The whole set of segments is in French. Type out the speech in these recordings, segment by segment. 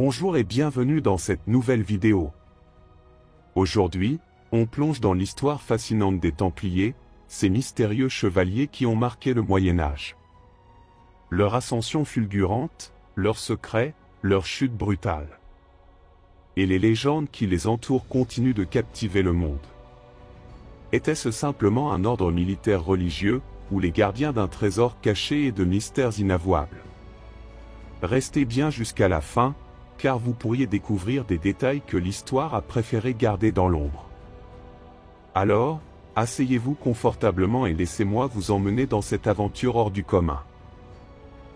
Bonjour et bienvenue dans cette nouvelle vidéo. Aujourd'hui, on plonge dans l'histoire fascinante des Templiers, ces mystérieux chevaliers qui ont marqué le Moyen-Âge. Leur ascension fulgurante, leurs secrets, leur chute brutale. Et les légendes qui les entourent continuent de captiver le monde. Était-ce simplement un ordre militaire religieux, ou les gardiens d'un trésor caché et de mystères inavouables? Restez bien jusqu'à la fin, car vous pourriez découvrir des détails que l'histoire a préféré garder dans l'ombre. Alors, asseyez-vous confortablement et laissez-moi vous emmener dans cette aventure hors du commun.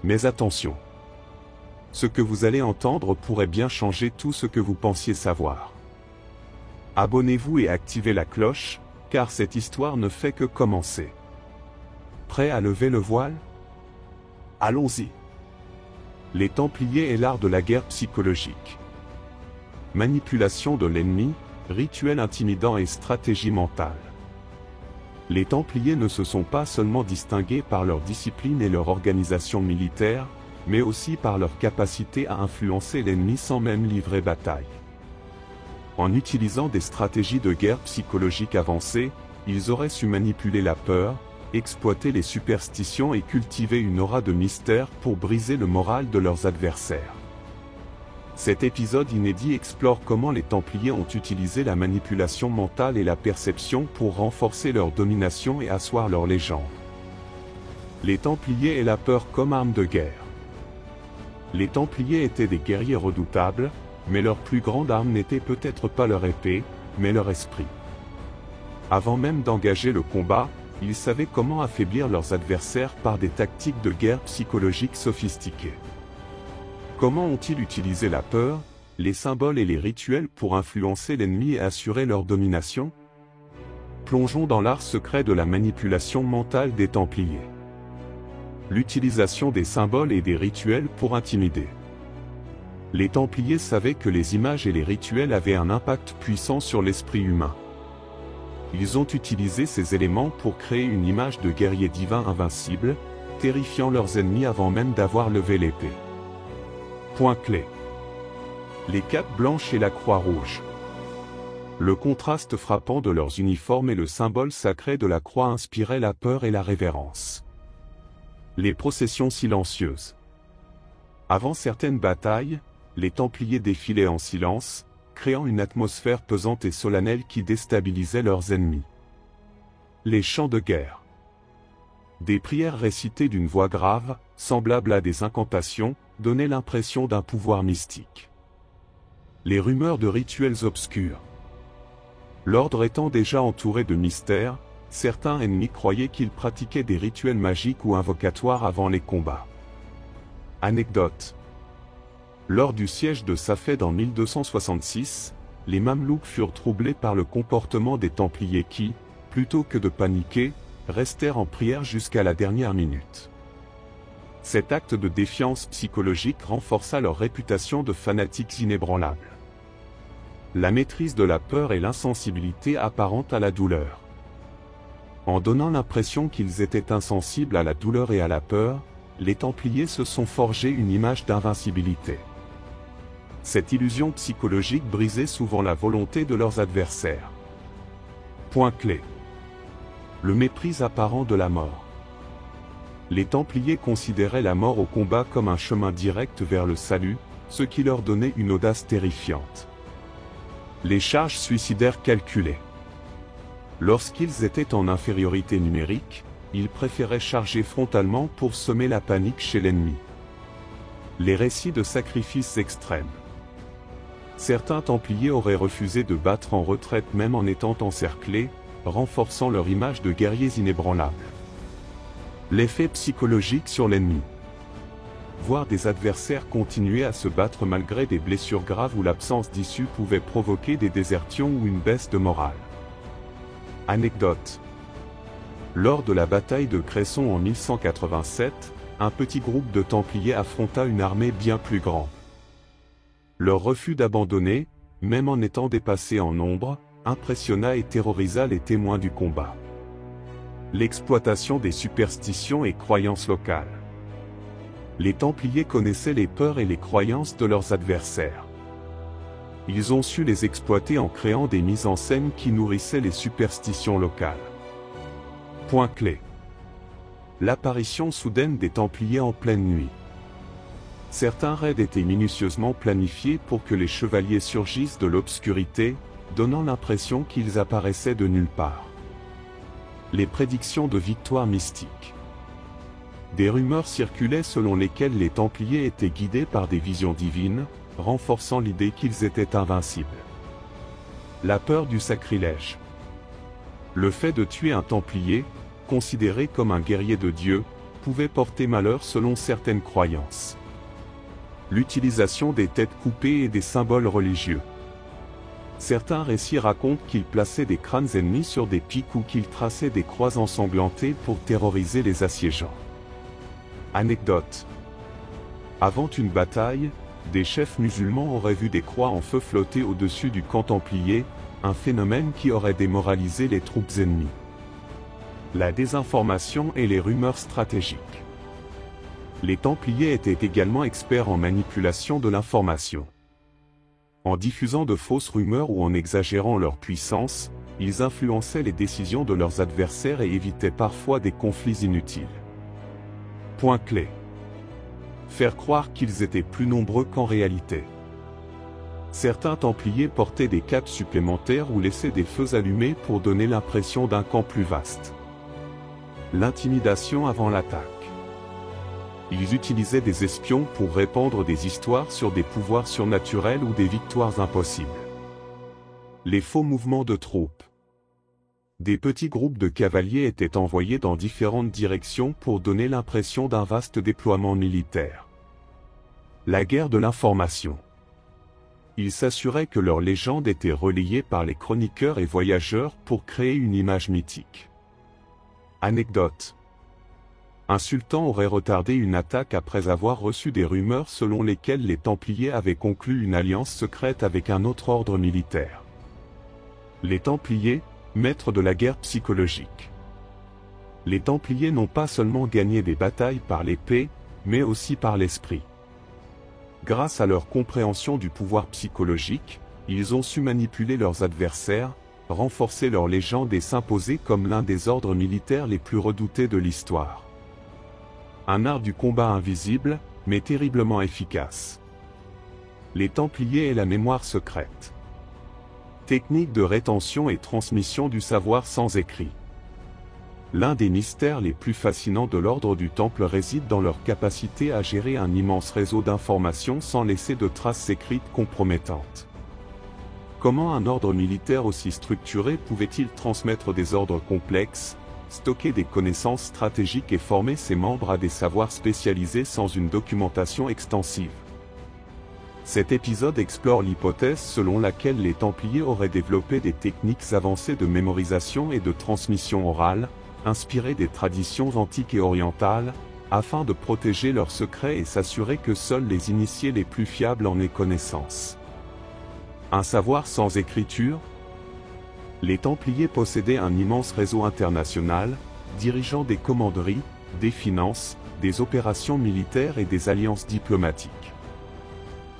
Mais attention! Ce que vous allez entendre pourrait bien changer tout ce que vous pensiez savoir. Abonnez-vous et activez la cloche, car cette histoire ne fait que commencer. Prêt à lever le voile? Allons-y! Les Templiers et l'art de la guerre psychologique. Manipulation de l'ennemi, rituel intimidant et stratégie mentale. Les Templiers ne se sont pas seulement distingués par leur discipline et leur organisation militaire, mais aussi par leur capacité à influencer l'ennemi sans même livrer bataille. En utilisant des stratégies de guerre psychologique avancées, ils auraient su manipuler la peur, exploiter les superstitions et cultiver une aura de mystère pour briser le moral de leurs adversaires. Cet épisode inédit explore comment les Templiers ont utilisé la manipulation mentale et la perception pour renforcer leur domination et asseoir leur légende. Les Templiers et la peur comme arme de guerre. Les Templiers étaient des guerriers redoutables, mais leur plus grande arme n'était peut-être pas leur épée, mais leur esprit. Avant même d'engager le combat, ils savaient comment affaiblir leurs adversaires par des tactiques de guerre psychologiques sophistiquées. Comment ont-ils utilisé la peur, les symboles et les rituels pour influencer l'ennemi et assurer leur domination? Plongeons dans l'art secret de la manipulation mentale des Templiers. L'utilisation des symboles et des rituels pour intimider. Les Templiers savaient que les images et les rituels avaient un impact puissant sur l'esprit humain. Ils ont utilisé ces éléments pour créer une image de guerrier divin invincible, terrifiant leurs ennemis avant même d'avoir levé l'épée. Point clé. Les capes blanches et la croix rouge. Le contraste frappant de leurs uniformes et le symbole sacré de la croix inspirait la peur et la révérence. Les processions silencieuses. Avant certaines batailles, les Templiers défilaient en silence, créant une atmosphère pesante et solennelle qui déstabilisait leurs ennemis. Les chants de guerre. Des prières récitées d'une voix grave, semblables à des incantations, donnaient l'impression d'un pouvoir mystique. Les rumeurs de rituels obscurs. L'ordre étant déjà entouré de mystères, certains ennemis croyaient qu'ils pratiquaient des rituels magiques ou invocatoires avant les combats. Anecdote. Lors du siège de Safed en 1266, les Mamelouks furent troublés par le comportement des Templiers qui, plutôt que de paniquer, restèrent en prière jusqu'à la dernière minute. Cet acte de défiance psychologique renforça leur réputation de fanatiques inébranlables. La maîtrise de la peur et l'insensibilité apparente à la douleur. En donnant l'impression qu'ils étaient insensibles à la douleur et à la peur, les Templiers se sont forgés une image d'invincibilité. Cette illusion psychologique brisait souvent la volonté de leurs adversaires. Point clé. Le mépris apparent de la mort. Les Templiers considéraient la mort au combat comme un chemin direct vers le salut, ce qui leur donnait une audace terrifiante. Les charges suicidaires calculées. Lorsqu'ils étaient en infériorité numérique, ils préféraient charger frontalement pour semer la panique chez l'ennemi. Les récits de sacrifices extrêmes. Certains Templiers auraient refusé de battre en retraite même en étant encerclés, renforçant leur image de guerriers inébranlables. L'effet psychologique sur l'ennemi. Voir des adversaires continuer à se battre malgré des blessures graves ou l'absence d'issue pouvait provoquer des désertions ou une baisse de morale. Anecdote. Lors de la bataille de Cresson en 1187, un petit groupe de Templiers affronta une armée bien plus grande. Leur refus d'abandonner, même en étant dépassés en nombre, impressionna et terrorisa les témoins du combat. L'exploitation des superstitions et croyances locales. Les Templiers connaissaient les peurs et les croyances de leurs adversaires. Ils ont su les exploiter en créant des mises en scène qui nourrissaient les superstitions locales. Point clé. L'apparition soudaine des Templiers en pleine nuit. Certains raids étaient minutieusement planifiés pour que les chevaliers surgissent de l'obscurité, donnant l'impression qu'ils apparaissaient de nulle part. Les prédictions de victoire mystique. Des rumeurs circulaient selon lesquelles les Templiers étaient guidés par des visions divines, renforçant l'idée qu'ils étaient invincibles. La peur du sacrilège. Le fait de tuer un Templier, considéré comme un guerrier de Dieu, pouvait porter malheur selon certaines croyances. L'utilisation des têtes coupées et des symboles religieux. Certains récits racontent qu'ils plaçaient des crânes ennemis sur des pics ou qu'ils traçaient des croix ensanglantées pour terroriser les assiégeants. Anecdote. Avant une bataille, des chefs musulmans auraient vu des croix en feu flotter au-dessus du camp templier, un phénomène qui aurait démoralisé les troupes ennemies. La désinformation et les rumeurs stratégiques. Les Templiers étaient également experts en manipulation de l'information. En diffusant de fausses rumeurs ou en exagérant leur puissance, ils influençaient les décisions de leurs adversaires et évitaient parfois des conflits inutiles. Point clé. Faire croire qu'ils étaient plus nombreux qu'en réalité. Certains Templiers portaient des capes supplémentaires ou laissaient des feux allumés pour donner l'impression d'un camp plus vaste. L'intimidation avant l'attaque. Ils utilisaient des espions pour répandre des histoires sur des pouvoirs surnaturels ou des victoires impossibles. Les faux mouvements de troupes. Des petits groupes de cavaliers étaient envoyés dans différentes directions pour donner l'impression d'un vaste déploiement militaire. La guerre de l'information. Ils s'assuraient que leur légende était relayée par les chroniqueurs et voyageurs pour créer une image mythique. Anecdote. Un sultan aurait retardé une attaque après avoir reçu des rumeurs selon lesquelles les Templiers avaient conclu une alliance secrète avec un autre ordre militaire. Les Templiers, maîtres de la guerre psychologique. Les Templiers n'ont pas seulement gagné des batailles par l'épée, mais aussi par l'esprit. Grâce à leur compréhension du pouvoir psychologique, ils ont su manipuler leurs adversaires, renforcer leur légende et s'imposer comme l'un des ordres militaires les plus redoutés de l'histoire. Un art du combat invisible, mais terriblement efficace. Les Templiers et la mémoire secrète. Technique de rétention et transmission du savoir sans écrit. L'un des mystères les plus fascinants de l'ordre du Temple réside dans leur capacité à gérer un immense réseau d'informations sans laisser de traces écrites compromettantes. Comment un ordre militaire aussi structuré pouvait-il transmettre des ordres complexes, stocker des connaissances stratégiques et former ses membres à des savoirs spécialisés sans une documentation extensive? Cet épisode explore l'hypothèse selon laquelle les Templiers auraient développé des techniques avancées de mémorisation et de transmission orale, inspirées des traditions antiques et orientales, afin de protéger leurs secrets et s'assurer que seuls les initiés les plus fiables en aient connaissance. Un savoir sans écriture? Les Templiers possédaient un immense réseau international, dirigeant des commanderies, des finances, des opérations militaires et des alliances diplomatiques.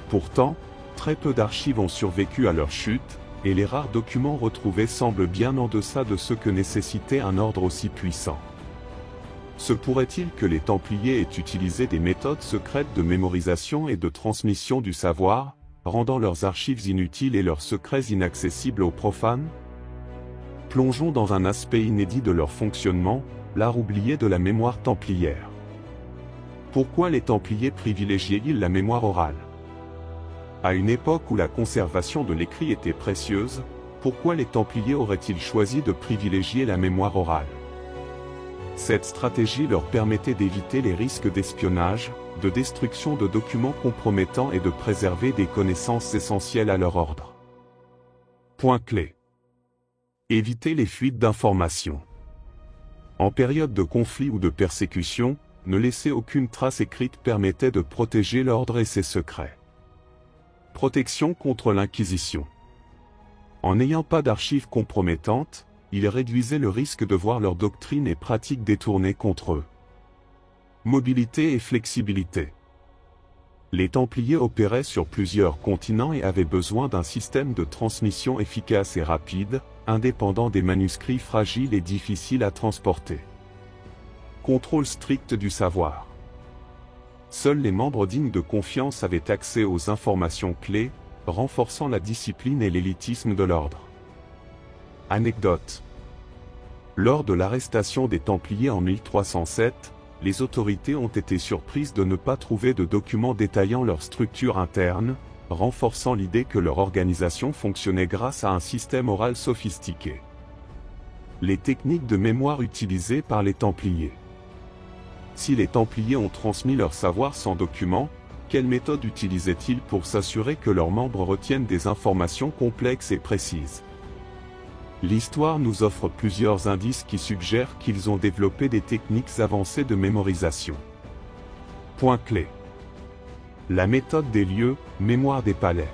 Pourtant, très peu d'archives ont survécu à leur chute, et les rares documents retrouvés semblent bien en deçà de ce que nécessitait un ordre aussi puissant. Se pourrait-il que les Templiers aient utilisé des méthodes secrètes de mémorisation et de transmission du savoir, rendant leurs archives inutiles et leurs secrets inaccessibles aux profanes? Plongeons dans un aspect inédit de leur fonctionnement, l'art oublié de la mémoire templière. Pourquoi les Templiers privilégiaient-ils la mémoire orale? À une époque où la conservation de l'écrit était précieuse, pourquoi les Templiers auraient-ils choisi de privilégier la mémoire orale? Cette stratégie leur permettait d'éviter les risques d'espionnage, de destruction de documents compromettants et de préserver des connaissances essentielles à leur ordre. Point clé. Éviter les fuites d'informations. En période de conflit ou de persécution, ne laisser aucune trace écrite permettait de protéger l'ordre et ses secrets. Protection contre l'Inquisition. En n'ayant pas d'archives compromettantes, ils réduisaient le risque de voir leur doctrine et pratiques détournées contre eux. Mobilité et flexibilité. Les Templiers opéraient sur plusieurs continents et avaient besoin d'un système de transmission efficace et rapide, indépendant des manuscrits fragiles et difficiles à transporter. Contrôle strict du savoir. Seuls les membres dignes de confiance avaient accès aux informations clés, renforçant la discipline et l'élitisme de l'ordre. Anecdote. Lors de l'arrestation des Templiers en 1307, les autorités ont été surprises de ne pas trouver de documents détaillant leur structure interne, renforçant l'idée que leur organisation fonctionnait grâce à un système oral sophistiqué. Les techniques de mémoire utilisées par les Templiers. Si les Templiers ont transmis leur savoir sans documents, quelle méthode utilisaient-ils pour s'assurer que leurs membres retiennent des informations complexes et précises ? L'histoire nous offre plusieurs indices qui suggèrent qu'ils ont développé des techniques avancées de mémorisation. Point clé. La méthode des lieux, mémoire des palais.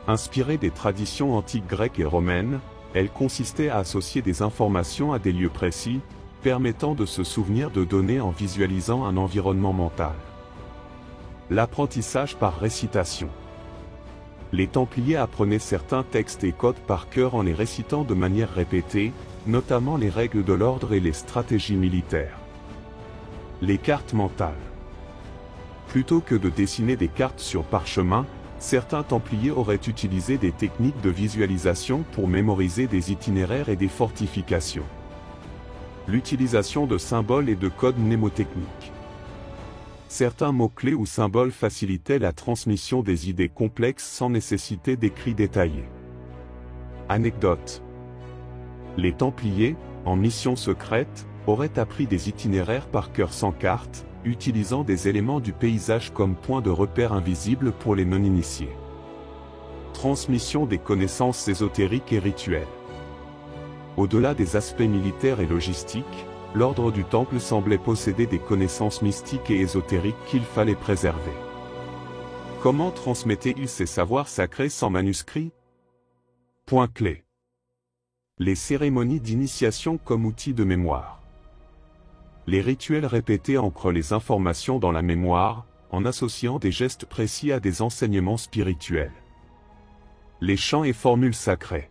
Inspirée des traditions antiques grecques et romaines, elle consistait à associer des informations à des lieux précis, permettant de se souvenir de données en visualisant un environnement mental. L'apprentissage par récitation. Les Templiers apprenaient certains textes et codes par cœur en les récitant de manière répétée, notamment les règles de l'ordre et les stratégies militaires. Les cartes mentales. Plutôt que de dessiner des cartes sur parchemin, certains Templiers auraient utilisé des techniques de visualisation pour mémoriser des itinéraires et des fortifications. L'utilisation de symboles et de codes mnémotechniques. Certains mots-clés ou symboles facilitaient la transmission des idées complexes sans nécessiter d'écrits détaillés. Anecdote. Les Templiers, en mission secrète, auraient appris des itinéraires par cœur sans carte, utilisant des éléments du paysage comme point de repère invisible pour les non-initiés. Transmission des connaissances ésotériques et rituelles. Au-delà des aspects militaires et logistiques, l'ordre du Temple semblait posséder des connaissances mystiques et ésotériques qu'il fallait préserver. Comment transmettait-il ces savoirs sacrés sans manuscrit ? Point clé. Les cérémonies d'initiation comme outil de mémoire. Les rituels répétés ancrent les informations dans la mémoire, en associant des gestes précis à des enseignements spirituels. Les chants et formules sacrées.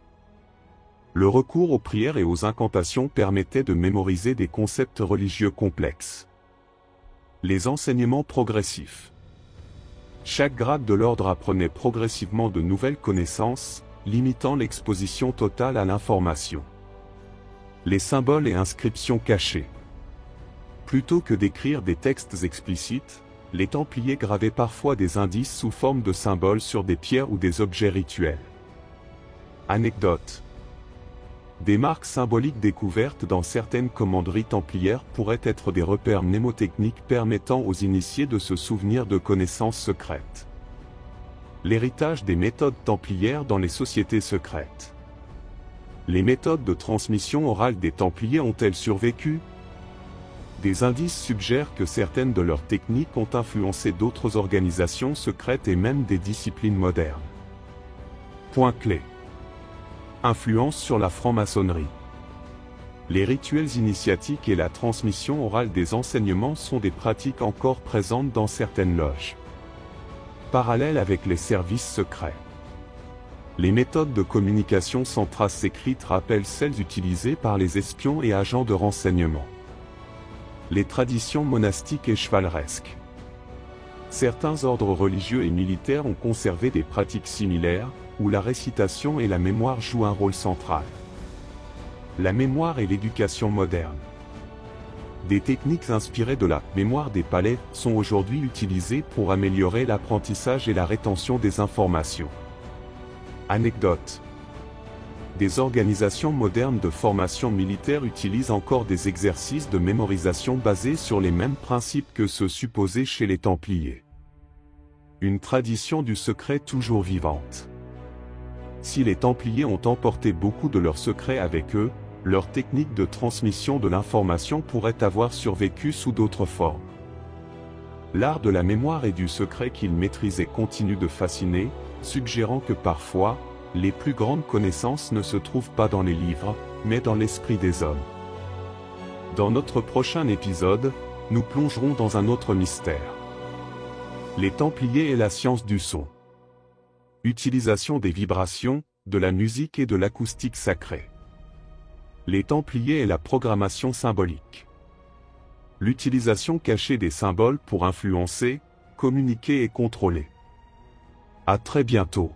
Le recours aux prières et aux incantations permettait de mémoriser des concepts religieux complexes. Les enseignements progressifs. Chaque grade de l'ordre apprenait progressivement de nouvelles connaissances, limitant l'exposition totale à l'information. Les symboles et inscriptions cachées. Plutôt que d'écrire des textes explicites, les Templiers gravaient parfois des indices sous forme de symboles sur des pierres ou des objets rituels. Anecdote. Des marques symboliques découvertes dans certaines commanderies templières pourraient être des repères mnémotechniques permettant aux initiés de se souvenir de connaissances secrètes. L'héritage des méthodes templières dans les sociétés secrètes. Les méthodes de transmission orale des Templiers ont-elles survécu ? Des indices suggèrent que certaines de leurs techniques ont influencé d'autres organisations secrètes et même des disciplines modernes. Point clé. Influence sur la franc-maçonnerie. Les rituels initiatiques et la transmission orale des enseignements sont des pratiques encore présentes dans certaines loges. Parallèle avec les services secrets. Les méthodes de communication sans traces écrites rappellent celles utilisées par les espions et agents de renseignement. Les traditions monastiques et chevaleresques. Certains ordres religieux et militaires ont conservé des pratiques similaires, où la récitation et la mémoire jouent un rôle central. La mémoire et l'éducation moderne. Des techniques inspirées de la mémoire des palais sont aujourd'hui utilisées pour améliorer l'apprentissage et la rétention des informations. Anecdote. Des organisations modernes de formation militaire utilisent encore des exercices de mémorisation basés sur les mêmes principes que ceux supposés chez les Templiers. Une tradition du secret toujours vivante. Si les Templiers ont emporté beaucoup de leurs secrets avec eux, leur technique de transmission de l'information pourrait avoir survécu sous d'autres formes. L'art de la mémoire et du secret qu'ils maîtrisaient continue de fasciner, suggérant que parfois, les plus grandes connaissances ne se trouvent pas dans les livres, mais dans l'esprit des hommes. Dans notre prochain épisode, nous plongerons dans un autre mystère. Les Templiers et la science du son. Utilisation des vibrations, de la musique et de l'acoustique sacrée. Les Templiers et la programmation symbolique. L'utilisation cachée des symboles pour influencer, communiquer et contrôler. À très bientôt.